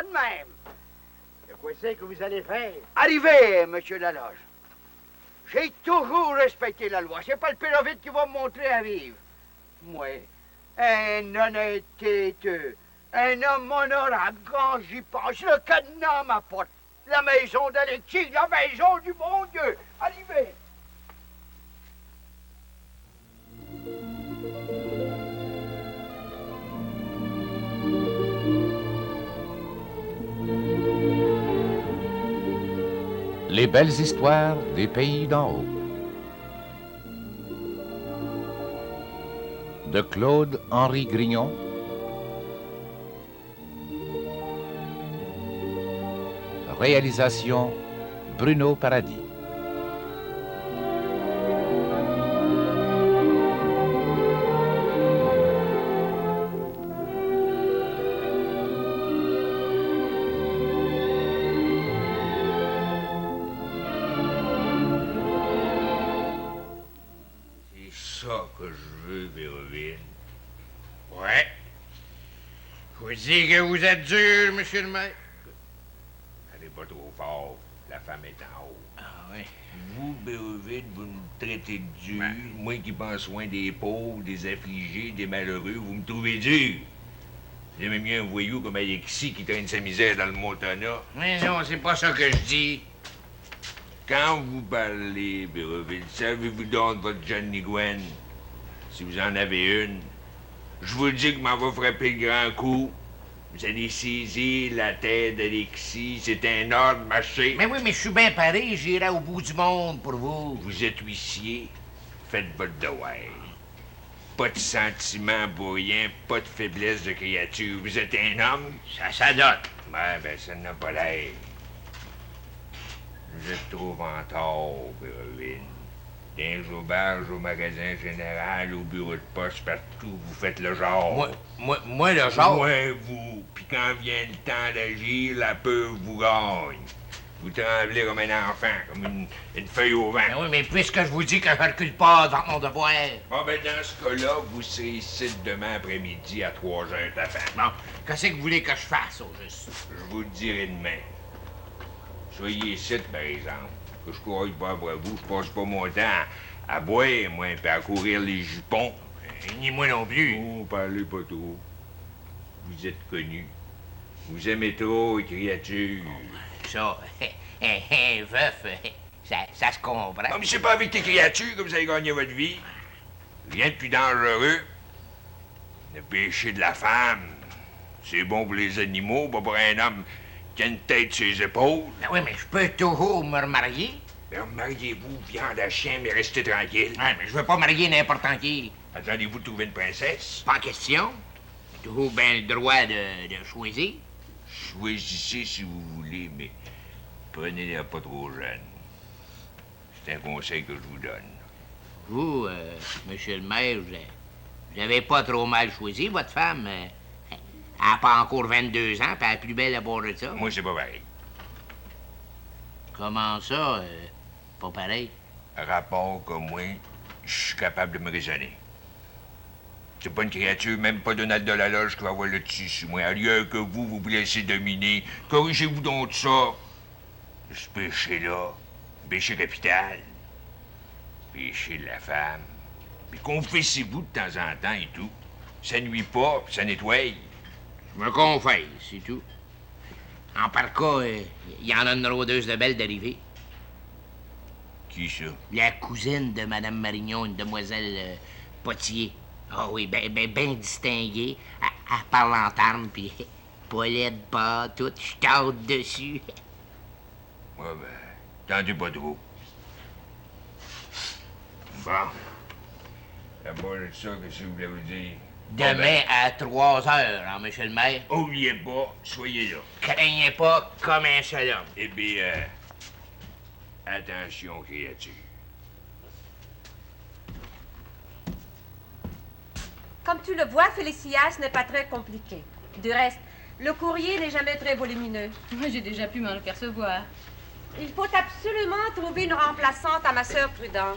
de même. De quoi c'est que vous allez faire? Arrivé, monsieur Laloge. J'ai toujours respecté la loi. C'est pas le pérovite qui va me montrer à vivre. Moi, un honnête têteux, un homme honorable, quand j'y pense, le cadenas à ma porte, la maison d'Alexis, la maison du bon Dieu. Arrivé. Les belles histoires des pays d'en haut. De Claude-Henri Grignon. Réalisation Bruno Paradis. Ouais. Vous dites que vous êtes dur, monsieur le maire? Allez pas trop fort. La femme est en haut. Ah oui. Vous, Béroville, vous me traitez de dur. Moi qui prends soin des pauvres, des affligés, des malheureux, vous me trouvez dur. Vous aimez mieux un voyou comme Alexis qui traîne sa misère dans le Montana. Mais non, c'est pas ça que je dis. Quand vous parlez, Béroville, savez-vous donc votre Johnny Gwen? Si vous en avez une, je vous dis que m'en va frapper le grand coup. Vous allez saisir la tête d'Alexis. C'est un ordre marché. Mais oui, mais je suis bien pareil. J'irai au bout du monde pour vous. Vous êtes huissier. Faites votre devoir. Pas de sentiments pour rien, pas de faiblesse de créature. Vous êtes un homme? Ça donne. Ouais, ben ça n'a pas l'air. Vous êtes trop vantard, Béroville. D'un auberge, au magasin général, au bureau de poste, partout, vous faites le genre. Moi le genre? Ouais, vous. Puis quand vient le temps d'agir, la peur vous gagne. Vous tremblez comme un enfant, comme une feuille au vent. Mais oui, mais puisque je vous dis que je recule pas devant mon devoir. Bon, ben dans ce cas-là, vous serez ici demain après-midi à 3 heures d'avant. Bon, qu'est-ce que vous voulez que je fasse, au juste? Je vous le dirai demain. Soyez ici, par exemple. Que je cours pas après vous, je passe pas mon temps à boire, moi, puis à courir les jupons. Ni moi non plus. Oh, parlez pas trop. Vous êtes connu. Vous aimez trop les créatures. Ça, veuf, ça se comprend. Non, mais c'est pas avec les créatures que vous allez gagner votre vie. Rien de plus dangereux. Le péché de la femme. C'est bon pour les animaux, pas pour un homme qui a une tête sur ses épaules. Ben oui, mais je peux toujours me remarier. Ben, mariez-vous, viande à chien, mais restez tranquille. Ouais, mais je veux pas marier n'importe qui. Attendez-vous de trouver une princesse? Pas question. J'ai toujours bien le droit de choisir. Choisissez si vous voulez, mais prenez-la pas trop jeune. C'est un conseil que je vous donne. Vous, monsieur le maire, vous avez pas trop mal choisi, votre femme. Elle n'a pas encore 22 ans, puis elle est plus belle à bord de ça. Moi, c'est pas pareil. Comment ça, pas pareil? Rapport comme moi, je suis capable de me raisonner. C'est pas une créature, même pas Donald de la Loge qui va avoir le dessus sur moi. Ailleurs que vous vous laissez dominer. Corrigez-vous donc de ça. Ce péché-là, péché capital, péché de la femme. Puis confessez-vous de temps en temps et tout. Ça nuit pas, puis ça nettoie. Je me confesse, c'est tout. En par cas, il y en a une rôdeuse de belle d'arrivée. Qui ça? La cousine de Madame Marignon, une demoiselle Potier. Ah oui, ben distinguée. Elle parle en termes, puis pas laide, pas toute, je tâte dessus. Ouais, ben, tendez pas trop. Bon. D'abord de ça, qu'est-ce que je voulais vous dire? Demain à 3 heures, hein, monsieur le maire. Oubliez pas, soyez là. Craignez pas comme un seul homme. Eh bien, attention, créature. Comme tu le vois, Félicia, ce n'est pas très compliqué. Du reste, le courrier n'est jamais très volumineux. Moi, j'ai déjà pu m'en apercevoir. Il faut absolument trouver une remplaçante à ma sœur Prudence.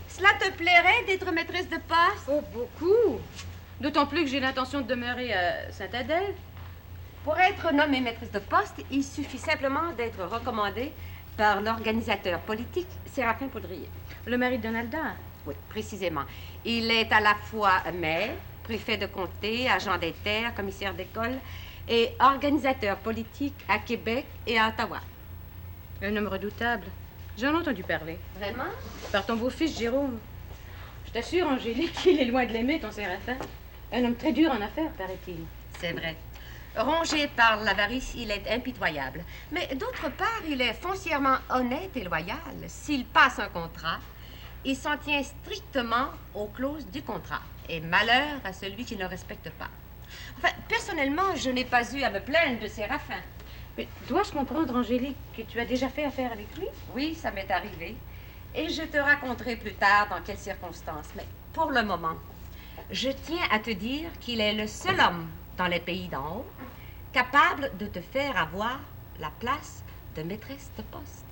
Cela te plairait d'être maîtresse de poste? Oh, beaucoup. D'autant plus que j'ai l'intention de demeurer à Sainte-Adèle. Pour être nommée maîtresse de poste, il suffit simplement d'être recommandée par l'organisateur politique Séraphin Poudrier. Le mari de Donalda. Oui, précisément. Il est à la fois maire, préfet de comté, agent des terres, commissaire d'école et organisateur politique à Québec et à Ottawa. Un homme redoutable. J'en ai entendu parler. Vraiment? Par ton beau-fils, Jérôme. Je t'assure, Angélique, qu'il est loin de l'aimer, ton Séraphin. Un homme très dur en affaires, paraît-il. C'est vrai. Rongé par l'avarice, il est impitoyable. Mais d'autre part, il est foncièrement honnête et loyal. S'il passe un contrat, il s'en tient strictement aux clauses du contrat. Et malheur à celui qui ne le respecte pas. Enfin, personnellement, je n'ai pas eu à me plaindre de Séraphin. Mais dois-je comprendre, Angélique, que tu as déjà fait affaire avec lui? Oui, ça m'est arrivé. Et je te raconterai plus tard dans quelles circonstances. Mais pour le moment, je tiens à te dire qu'il est le seul homme dans les pays d'en haut capable de te faire avoir la place de maîtresse de poste.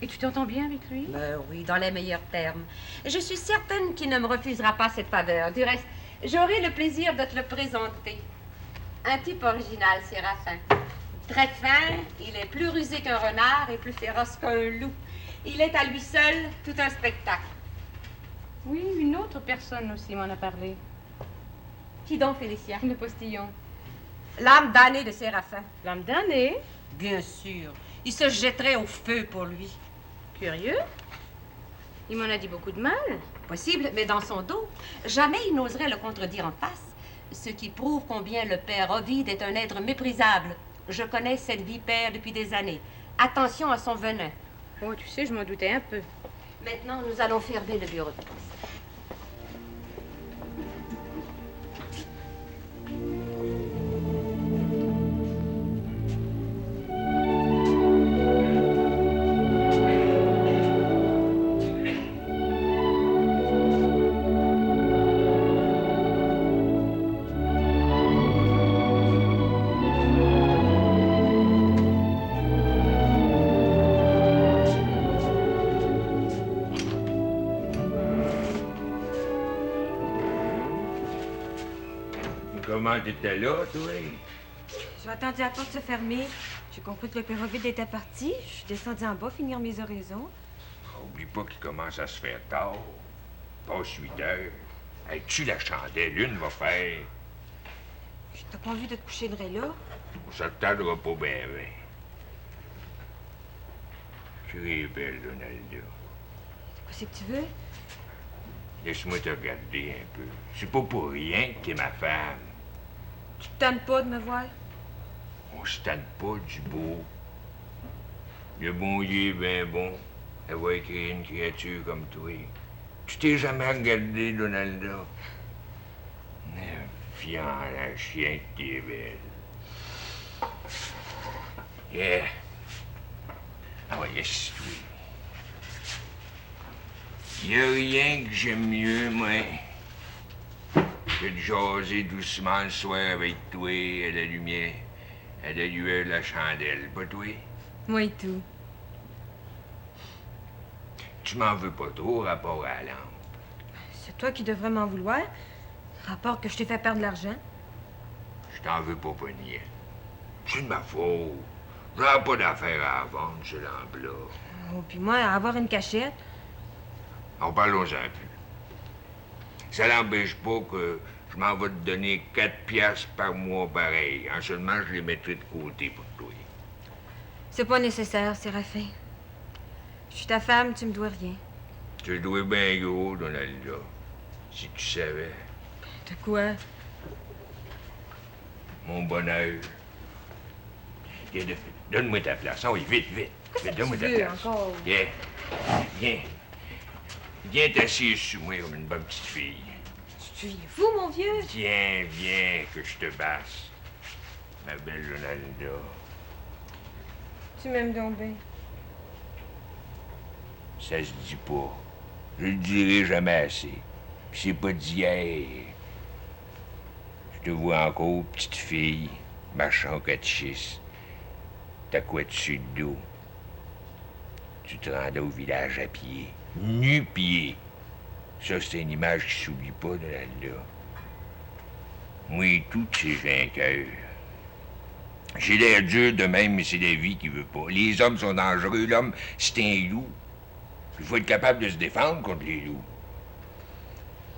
Et tu t'entends bien avec lui? Ben oui, dans les meilleurs termes. Je suis certaine qu'il ne me refusera pas cette faveur. Du reste, j'aurai le plaisir de te le présenter. Un type original, Séraphin. Très fin, il est plus rusé qu'un renard et plus féroce qu'un loup. Il est à lui seul tout un spectacle. Oui, une autre personne aussi m'en a parlé. Qui donc, Félicia? Le postillon. L'âme damnée de Séraphin. L'âme damnée? Bien sûr. Il se jetterait au feu pour lui. Curieux. Il m'en a dit beaucoup de mal. Possible, mais dans son dos. Jamais il n'oserait le contredire en face. Ce qui prouve combien le père Ovide est un être méprisable. Je connais cette vipère depuis des années. Attention à son venin. Oh, tu sais, je m'en doutais un peu. Maintenant, nous allons fermer le bureau de poste. Comment t'étais là, toi? J'ai entendu la porte se fermer. J'ai compris que le père Ovide était parti. Je suis descendue en bas finir mes oraisons. Oublie pas qu'il commence à se faire tard. Passe 8 heures. Hey, tue la chandelle, une va faire. Je t'ai pas envie de te coucher de là. Ça te tardera pas bien, bien. Tu es belle, Donalda. Qu'est-ce que tu veux? Laisse-moi te regarder un peu. C'est pas pour rien que t'es ma femme. Tu te tannes pas de me voir? On se tanne pas du beau. Le bon Dieu est bien bon. Elle va écrire une créature comme toi. Tu t'es jamais regardé, Donalda? Fiant la chien que t'es belle. Yeah. Ah ouais, laisse-toi. Y a rien que j'aime mieux, moi, que de jaser doucement le soir avec toi à la lumière, à la lueur de la chandelle, pas toi? Moi et tout. Tu m'en veux pas trop, rapport à la lampe. C'est toi qui devrais m'en vouloir. Rapport que je t'ai fait perdre de l'argent. Je t'en veux pas, Pognette. C'est de ma faute. J'aurais pas d'affaires à vendre, ce lampe-là. Oh, puis moi, à avoir une cachette. En parlons-en plus. Ça n'empêche pas que je m'en vais te donner 4 piastres par mois pareil. En seulement, je les mettrai de côté pour toi. C'est pas nécessaire, Séraphin. Je suis ta femme, tu me dois rien. Tu le dois bien gros, Donalda. Si tu savais. De quoi? Mon bonheur. Viens, donne-moi ta place. Ah oui, vite, vite. Vite, donne-moi ta place. Encore? Viens. Viens. Viens t'assieds sur moi comme une bonne petite fille. Tu es fou, mon vieux? Viens, viens, que je te basse. Ma belle Donalda. Tu m'aimes donc bien. Ça se dit pas. Je le dirai jamais assez. Puis c'est pas d'hier. Je te vois encore, petite fille, marchant au catéchisme. T'as quoi dessus le dos? Tu te rendais au village à pied. Nu-pied. Ça, c'est une image qui s'oublie pas de là-dedans. Moi et tout, c'est j'ai un cœur. J'ai l'air dur de même, mais c'est la vie qui veut pas. Les hommes sont dangereux. L'homme, c'est un loup. Il faut être capable de se défendre contre les loups.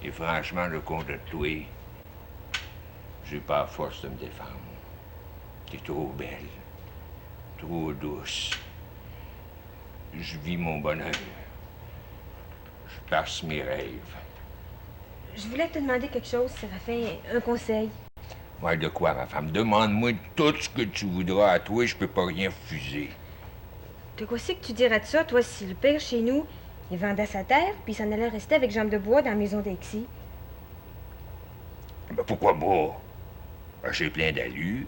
Et franchement, le contre toi, j'ai pas la force de me défendre. T'es trop belle, trop douce. Je vis mon bonheur. Je passe mes rêves. Je voulais te demander quelque chose, Séraphin, un conseil. Ouais, de quoi, ma femme? Demande-moi tout ce que tu voudras à toi, je peux pas rien refuser. De quoi c'est que tu dirais de ça, toi, si le père chez nous, il vendait sa terre, puis il s'en allait rester avec Jambe de Bois dans la maison d'Exy? Ben pourquoi pas? Ben, j'ai plein d'allure.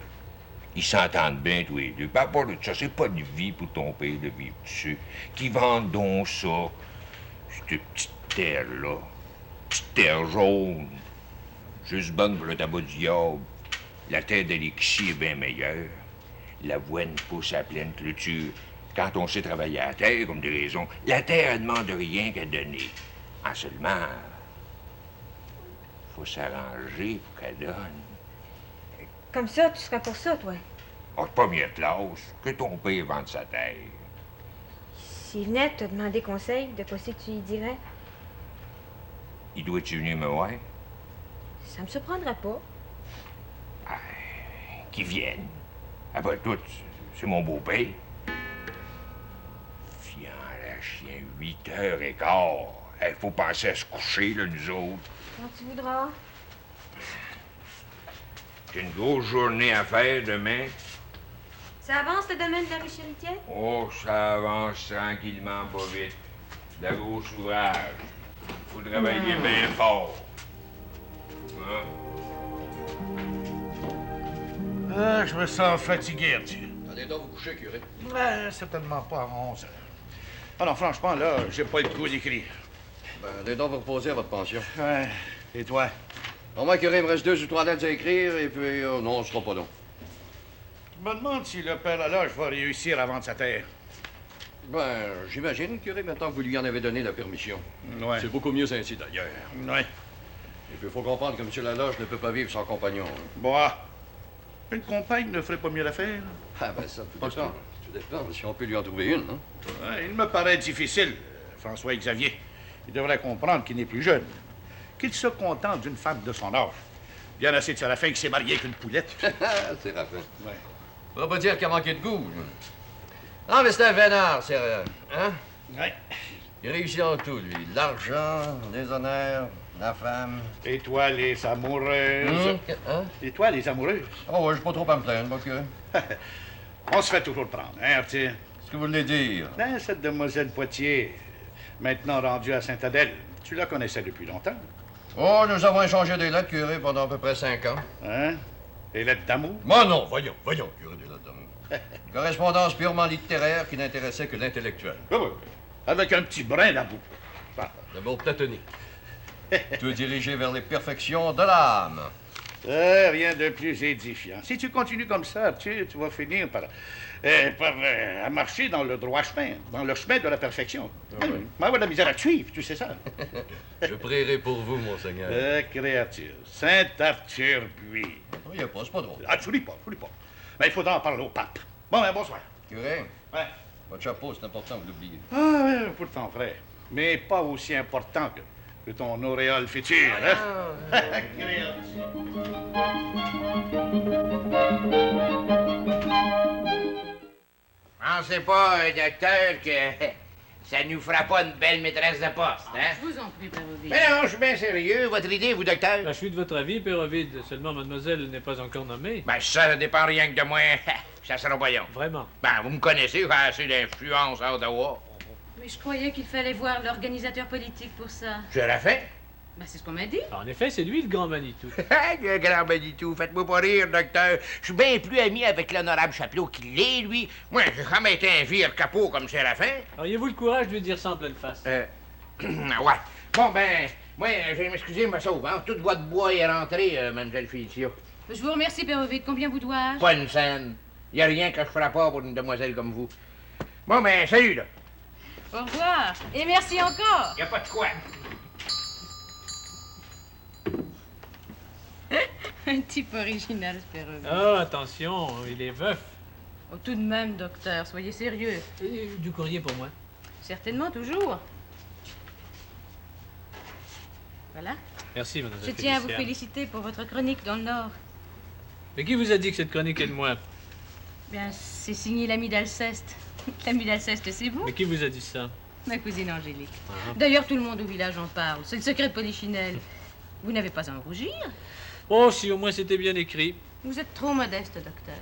Ils s'entendent bien tous les deux. Par rapport de ça, c'est pas de vie pour ton père de vivre dessus. Qui vendent donc ça, cette petite terre-là. Petite terre jaune. Juste bonne pour le tabac du diable. La terre d'Alexis est bien meilleure. L'avoine pousse à pleine clôture. Quand on sait travailler à la terre, comme des raisons, la terre, elle demande rien qu'à donner. En seulement, faut s'arranger pour qu'elle donne. Comme ça, tu serais pour ça, toi. Oh, c'est pas mieux classe que ton père vende sa terre. S'il venait te demander conseil, de quoi c'est que tu lui dirais? Il doit-tu venir me voir? Ça me surprendrait pas. Qu'il vienne. Après tout, c'est mon beau-père. Fiant la chien, 8h15. Il faut penser à se coucher, là, nous autres. Quand tu voudras. J'ai une grosse journée à faire demain. Ça avance le domaine de la Richéritière? Oh, ça avance tranquillement, pas vite. De la grosse ouvrage. Faut travailler bien fort. Hein? Ah, je me sens fatigué, Arthur. Allez donc vous coucher, curé. Ouais, certainement pas à 11 heures. Ah non, franchement, là, j'ai pas le coup d'écrire. Ben, allez donc vous reposer à votre pension. Ouais. Et toi? Au moins, curé, il me reste 2 ou 3 lettres à écrire, et puis, non, ce sera pas long. Je me demande si le père Laloge va réussir à vendre sa terre. Ben, j'imagine, curé, maintenant que vous lui en avez donné la permission. Ouais. C'est beaucoup mieux ainsi, d'ailleurs. Ouais. Et puis, il faut comprendre que M. Laloge ne peut pas vivre sans compagnon. Hein. Bon, une compagne ne ferait pas mieux l'affaire. Ah, ben, ça, tout dépend. Tout dépend, si on peut lui en trouver une, hein. Ouais, il me paraît difficile, François-Xavier. Il devrait comprendre qu'il n'est plus jeune. Qu'il se contente d'une femme de son âge. Bien assez de Séraphin qui s'est marié avec une poulette. C'est rafin. Ouais. On va pas dire qu'il a manqué de goût. Non, mais c'est un vénard, c'est... Hein? Ouais. Il réussit en tout, lui. L'argent, les honneurs, la femme. Et toi, les amoureuses? Hein? Et toi, les amoureuses? Oh, ouais, j'ai pas trop à me plaindre, mon curé. On se fait toujours prendre, hein, Arthur? Qu'est-ce que vous voulez dire? Ben, cette demoiselle Poitiers, maintenant rendue à Sainte-Adèle, tu la connaissais depuis longtemps, Oh, nous avons échangé des lettres, curé, pendant à peu près 5 ans. hein? Les lettres d'amour? Moi, non, voyons, curé, des lettres d'amour. Correspondance purement littéraire qui n'intéressait que l'intellectuel. Oui, oui. Avec un petit brin d'amour. D'abord platonique. Tout dirigé vers les perfections de l'âme. Rien de plus édifiant. Si tu continues comme ça, tu vas finir par à marcher dans le droit chemin, dans le chemin de la perfection. Ah, ouais. Mais avoir de la misère à te suivre, tu sais ça. Je prierai pour vous, monseigneur. Créature. Saint-Arthur-Buis. Il n'y a pas, c'est pas drôle. Ah, tu lis pas. Mais il faudra en parler au pape. Bon, ben, bonsoir. Curé, Ouais. votre chapeau, c'est important, vous l'oubliez. Ah, ouais, pourtant, frère. Mais pas aussi important que ton auréole future, hein? Créature. Pensez pas, docteur, que ça nous fera pas une belle maîtresse de poste, hein? Je vous en prie, Père Ovid. Mais non, je suis bien sérieux. Votre idée, vous, docteur? Je suis de votre avis, Père Ovid. Seulement, mademoiselle n'est pas encore nommée. Ben, ça dépend rien que de moi. Ça sera pas long. Vraiment. Ben, vous me connaissez, j'ai assez d'influence à Ottawa. Mais je croyais qu'il fallait voir l'organisateur politique pour ça. Je l'ai fait. Ben, c'est ce qu'on m'a dit. En effet, c'est lui le grand Manitou. Le grand Manitou, faites-moi pas rire, docteur. Je suis bien plus ami avec l'honorable Chapelot qu'il l'est, lui. Moi, j'ai jamais été un vire capot comme Séraphin. Auriez-vous le courage de lui dire ça en pleine face? Ouais. Bon, ben, moi, je vais m'excuser, me sauve, hein. Toute votre bois est rentré, mademoiselle Félicia. Je vous remercie, Père Ovid. Combien vous dois-je? Pas une scène. Y a rien que je ferai pas pour une demoiselle comme vous. Bon, ben, salut, là. Au revoir. Et merci encore. Y a pas de quoi. Un type original, Spéreux. Ah, attention, il est veuf. Oh, tout de même, docteur, soyez sérieux. Et du courrier pour moi. Certainement, toujours. Voilà. Merci, mademoiselle Je tiens à vous Féliciane. féliciter pour votre chronique dans le Nord. Mais qui vous a dit que cette chronique est de moi? Bien, c'est signé l'ami d'Alceste. L'ami d'Alceste, c'est vous? Mais qui vous a dit ça? Ma cousine Angélique. Ah. D'ailleurs, tout le monde au village en parle. C'est le secret de Polichinelle. Vous n'avez pas à en rougir? Oh, si au moins c'était bien écrit. Vous êtes trop modeste, docteur.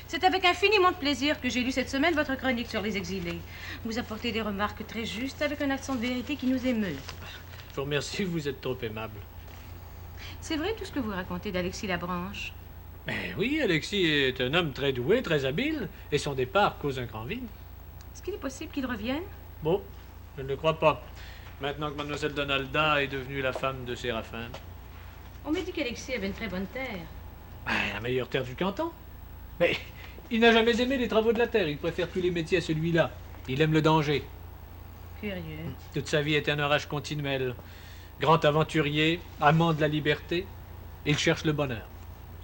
C'est avec infiniment de plaisir que j'ai lu cette semaine votre chronique sur les exilés. Vous apportez des remarques très justes avec un accent de vérité qui nous émeut. Je vous remercie, vous êtes trop aimable. C'est vrai tout ce que vous racontez d'Alexis Labranche? Mais oui, Alexis est un homme très doué, très habile, et son départ cause un grand vide. Est-ce qu'il est possible qu'il revienne? Bon, je ne le crois pas. Maintenant que mademoiselle Donalda est devenue la femme de Séraphin. On m'a dit qu'Alexis avait une très bonne terre. Ah, la meilleure terre du canton. Mais il n'a jamais aimé les travaux de la terre. Il préfère tous les métiers à celui-là. Il aime le danger. Curieux. Toute sa vie est un orage continuel. Grand aventurier, amant de la liberté. Il cherche le bonheur,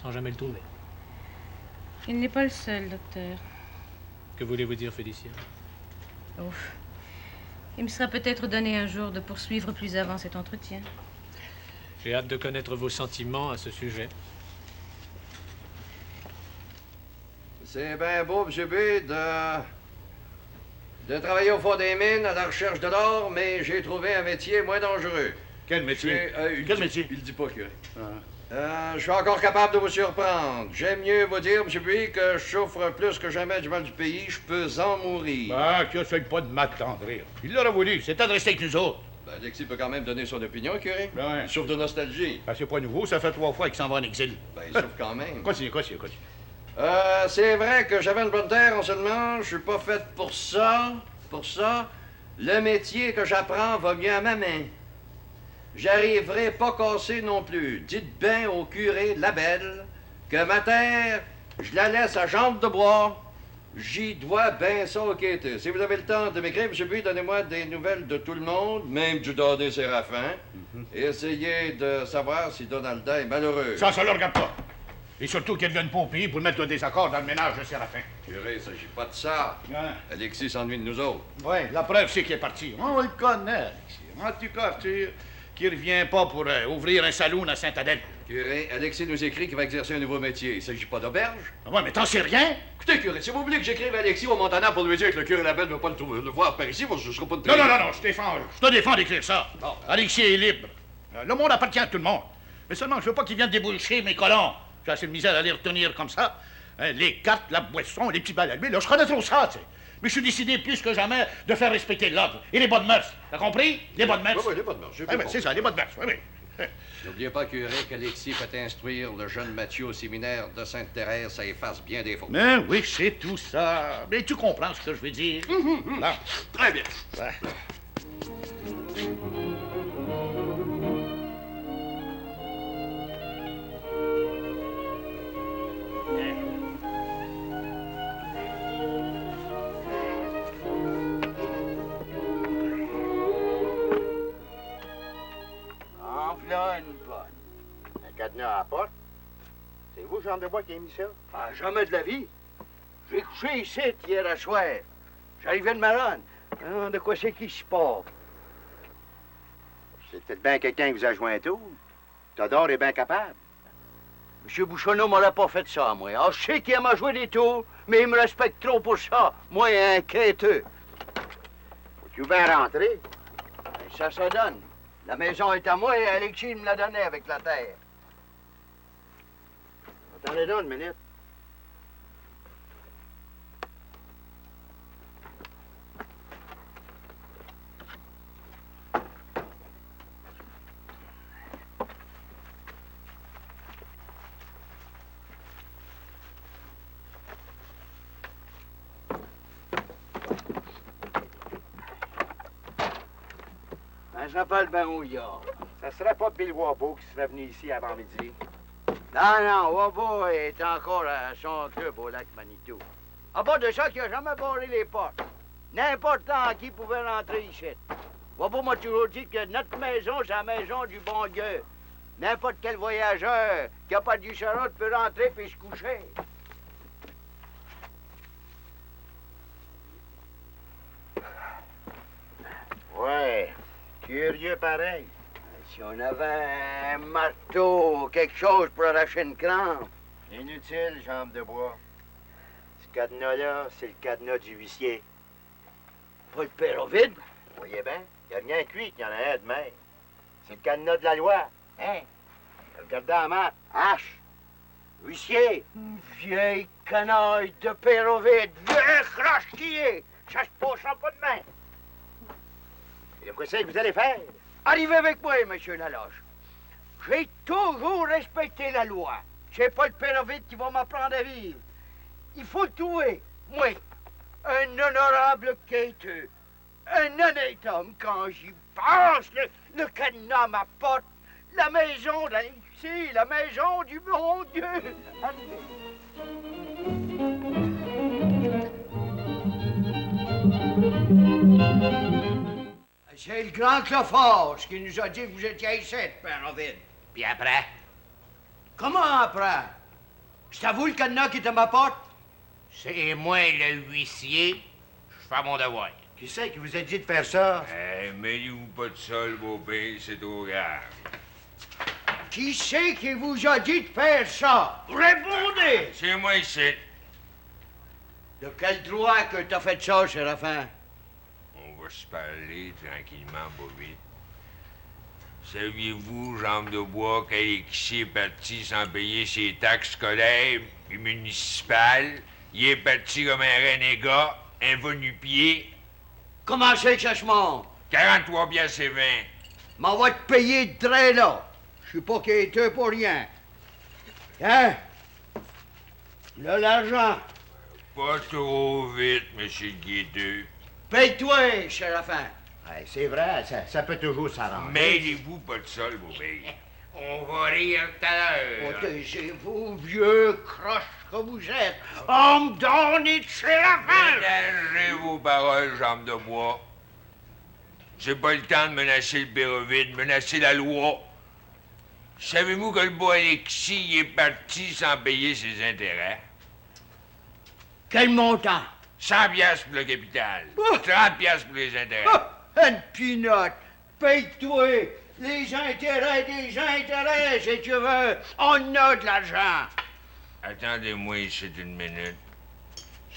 sans jamais le trouver. Il n'est pas le seul, docteur. Que voulez-vous dire, Félicia? Ouf. Il me sera peut-être donné un jour de poursuivre plus avant cet entretien. J'ai hâte de connaître vos sentiments à ce sujet. C'est bien beau, M. B, de travailler au fond des mines à la recherche de l'or, mais j'ai trouvé un métier moins dangereux. Quel métier? Quel métier? Il le dit pas, curé. Je suis encore capable de vous surprendre. J'aime mieux vous dire, M. B, que je souffre plus que jamais du mal du pays. Je peux en mourir. Ah, que essaye pas de m'attendrir. Il l'aurait voulu. C'est à de rester avec nous autres. Ben, Alexis peut quand même donner son opinion, curé. Ben, Il souffre de nostalgie. ben, c'est pas nouveau. Ça fait 3 fois qu'il s'en va en exil. Ben, il souffre quand même. Continue. C'est vrai que j'avais une bonne terre, seulement je suis pas faite pour ça. Le métier que j'apprends va mieux à ma main. J'arriverai pas cassé non plus. Dites bien au curé Labelle que ma terre, je la laisse à jambe de bois. J'y dois bien ça au quêter. Si vous avez le temps de m'écrire, M. B, donnez-moi des nouvelles de tout le monde, même du Dadé Séraphin. Et essayez de savoir si Donalda est malheureux. Ça le regarde pas. Et surtout qu'elle vienne pas au pays pour mettre un désaccord dans le ménage de Séraphin. Curé, il s'agit pas de ça. Hein? Alexis s'ennuie de nous autres. Oui, la preuve, c'est qu'il est parti. On le connaît, Alexis. En tout cas, Arthur, qui revient pas pour ouvrir un saloon à Sainte-Adèle. Curé, Alexis nous écrit qu'il va exercer un nouveau métier. Il s'agit pas d'auberge. Ouais, mais t'en sais rien? Écoutez, curé, si vous voulez que j'écrive à Alexis au Montana pour lui dire que le curé Labelle ne veut pas le voir par ici, ce sera pas de Non, je te défends d'écrire ça. Bon. Alexis est libre. Le monde appartient à tout le monde. Mais seulement, je veux pas qu'il vienne déboucher mes colons. J'ai assez de misère à les retenir comme ça. Hein, les cartes, la boisson, les petits balles à lui, là, je connais trop ça, tu sais. Mais je suis décidé plus que jamais de faire respecter l'ordre et les bonnes mœurs. T'as compris? Les bonnes mœurs. Oui, les bonnes mœurs. C'est ça, les bonnes mœurs. Oui. N'oubliez pas, curé, qu'Alexis fait instruire le jeune Mathieu au séminaire de Sainte-Thérèse. Ça efface bien des fautes. Mais oui, c'est tout ça. Mais tu comprends ce que je veux dire? Là. Très bien. Ouais. Là, une bonne. Un cadenas à la porte. C'est vous, Jean de Bois, qui a mis ça? Ah, jamais de la vie. J'ai couché ici hier à soir. J'arrivais de Maronne. Ah, de quoi c'est qui se passe? C'est peut-être bien quelqu'un qui vous a joint un tour. Théodore est bien capable. Monsieur Bouchonneau m'aurait pas fait ça, moi. Ah, je sais qu'il m'a joué des tours, mais il me respecte trop pour ça. Moi, un quêteux. Faut-tu bien rentrer? Ben, ça donne. La maison est à moi et Alexis me l'a donnée avec la terre. Attendez donc une minute. Je m'appelle Ben Ouillard. Ça serait pas Bill Wabo qui serait venu ici avant midi? Non, Wabo est encore à son club au lac Manitou. À part de ça, qu'il n'a jamais barré les portes. N'importe qui pouvait rentrer ici. Wabo m'a toujours dit que notre maison, c'est la maison du bon Dieu. N'importe quel voyageur qui n'a pas de charotte peut rentrer puis se coucher. Ouais, curieux pareil. Si on avait un marteau, quelque chose pour arracher une crampe. Inutile, jambe de bois. Ce cadenas-là, c'est le cadenas du huissier. Pas le père Ovide? Vous voyez bien, il n'y a rien cuit qu'il y en a un demain. C'est le cadenas de la loi. Hein? Regardez la map. H. Huissier. Une vieille canaille de père Ovide. Vieux croche qui est. Ça se passera pas demain. Et quoi c'est que vous allez faire? Arrivez avec moi, monsieur Laloche. J'ai toujours respecté la loi. C'est pas le père Ovide qui va m'apprendre à vivre. Il faut le trouver. Moi, un honorable quêteux. Un honnête homme, quand j'y pense, le cadenas m'apporte la maison d'Alexis, la maison du bon Dieu. C'est le grand Cloforge qui nous a dit que vous étiez ici, père Ovide. Puis après? Comment après? C'est à vous le cadenas qui te m'apporte? C'est moi le huissier. Je fais mon devoir. Qui c'est qui vous a dit de faire ça? Mêlez-vous pas de ça, le beau-père, c'est trop grave. Qui c'est qui vous a dit de faire ça? Répondez! C'est moi ici. De quel droit que t'as fait ça, Séraphin? On va se parler tranquillement, Bobby. Saviez-vous, jambe de bois, qu'Alexis est parti sans payer ses taxes scolaires et municipales? Il est parti comme un renégat, un va-nu-pied. Comment c'est que ça se monte? 43 piastres et 20. M'en va te payer de trait, là. Je suis pas quêteux pour rien. Hein? Là, l'argent. Pas trop vite, monsieur le guetteur. Paye-toi, Séraphin. Ouais, c'est vrai, ça peut toujours s'arranger. Mêlez-vous pas de ça, le beau-père. On va rire tout à l'heure. Protégez-vous, vieux croche que vous êtes. Homme donné de Séraphin! Ménagez vos paroles, jambe de bois. C'est pas le temps de menacer le père Ovide, menacer la loi. Savez-vous que le beau Alexis est parti sans payer ses intérêts? Quel montant? 100 piastres pour le capital. Oh! 30 piastres pour les intérêts. Oh, une pinotte. Paye-toi. Les intérêts des intérêts, si tu veux. On a de l'argent. Attendez-moi ici une minute.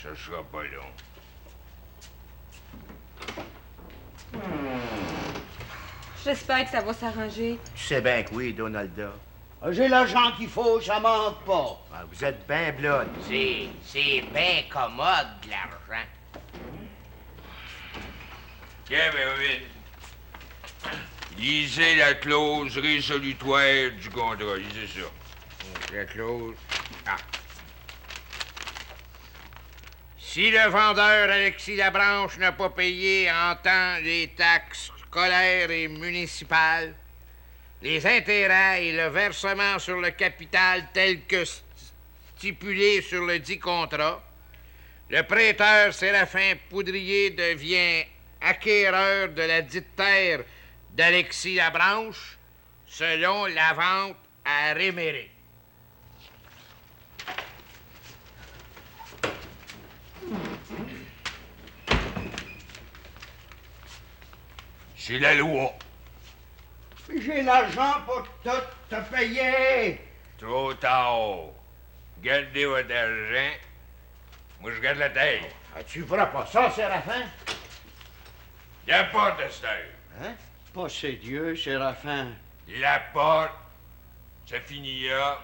Ça sera pas long. J'espère que ça va s'arranger. Tu sais bien que oui, Donalda. J'ai l'argent qu'il faut, ça manque pas. Ah, vous êtes bien blood. C'est bien commode, l'argent. Tiens, ben oui. Lisez la clause résolutoire du contrat. Lisez ça. La clause. Ah. Si le vendeur Alexis Labranche n'a pas payé en temps les taxes scolaires et municipales, les intérêts et le versement sur le capital tel que stipulé sur le dit contrat, le prêteur Séraphin Poudrier devient acquéreur de la dite terre d'Alexis Labranche selon la vente à réméré. C'est la loi. J'ai l'argent pour tout te payer. Trop tard. Gardez votre argent. Moi, je garde la terre. Ah, tu feras pas ça, Séraphin? La porte, Esther. Pas c'est Dieu, Séraphin. La porte. Ça finit là.